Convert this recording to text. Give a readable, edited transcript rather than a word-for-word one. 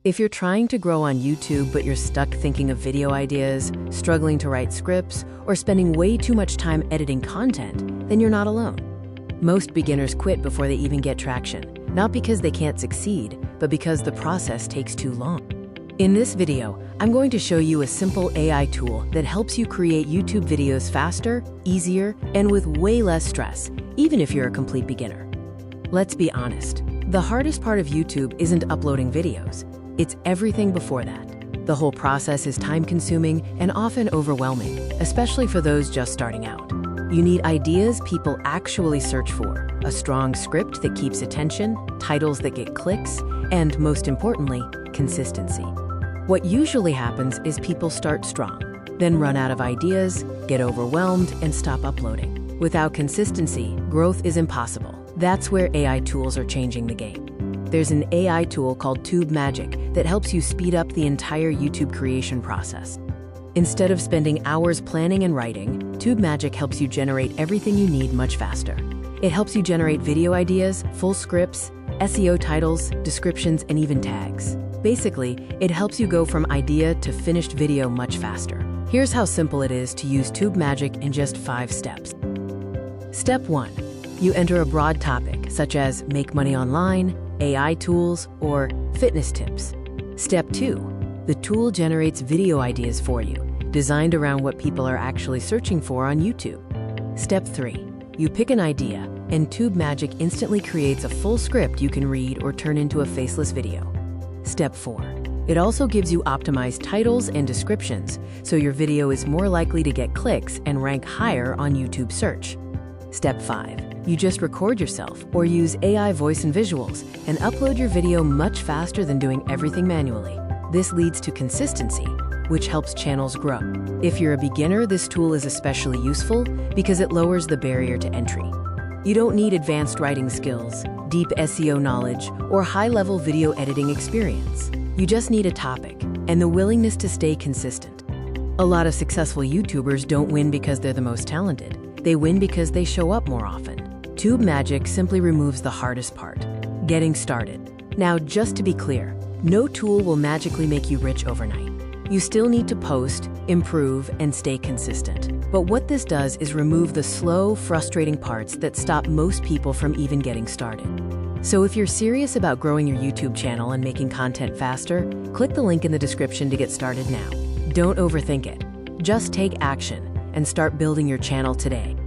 If you're trying to grow on YouTube but you're stuck thinking of video ideas, struggling to write scripts, or spending way too much time editing content, then you're not alone. Most beginners quit before they even get traction, not because they can't succeed, but because the process takes too long. In this video, I'm going to show you a simple AI tool that helps you create YouTube videos faster, easier, and with way less stress, even if you're a complete beginner. Let's be honest, the hardest part of YouTube isn't uploading videos. It's everything before that. The whole process is time-consuming and often overwhelming, especially for those just starting out. You need ideas people actually search for, a strong script that keeps attention, titles that get clicks, and most importantly, consistency. What usually happens is people start strong, then run out of ideas, get overwhelmed, and stop uploading. Without consistency, growth is impossible. That's where AI tools are changing the game. There's an AI tool called Tube Magic that helps you speed up the entire YouTube creation process. Instead of spending hours planning and writing, Tube Magic helps you generate everything you need much faster. It helps you generate video ideas, full scripts, SEO titles, descriptions, and even tags. Basically, it helps you go from idea to finished video much faster. Here's how simple it is to use Tube Magic in just 5 steps. Step 1. You enter a broad topic, such as make money online, AI tools, or fitness tips. Step 2. The tool generates video ideas for you, designed around what people are actually searching for on YouTube. Step 3. You pick an idea, and Tube Magic instantly creates a full script you can read or turn into a faceless video. Step 4. It also gives you optimized titles and descriptions, so your video is more likely to get clicks and rank higher on YouTube search. Step 5. You just record yourself or use AI voice and visuals and upload your video much faster than doing everything manually. This leads to consistency, which helps channels grow. If you're a beginner, this tool is especially useful because it lowers the barrier to entry. You don't need advanced writing skills, deep SEO knowledge, or high-level video editing experience. You just need a topic and the willingness to stay consistent. A lot of successful YouTubers don't win because they're the most talented. They win because they show up more often. Tube Magic simply removes the hardest part, getting started. Now, just to be clear, no tool will magically make you rich overnight. You still need to post, improve, and stay consistent. But what this does is remove the slow, frustrating parts that stop most people from even getting started. So if you're serious about growing your YouTube channel and making content faster, click the link in the description to get started now. Don't overthink it. Just take action and start building your channel today.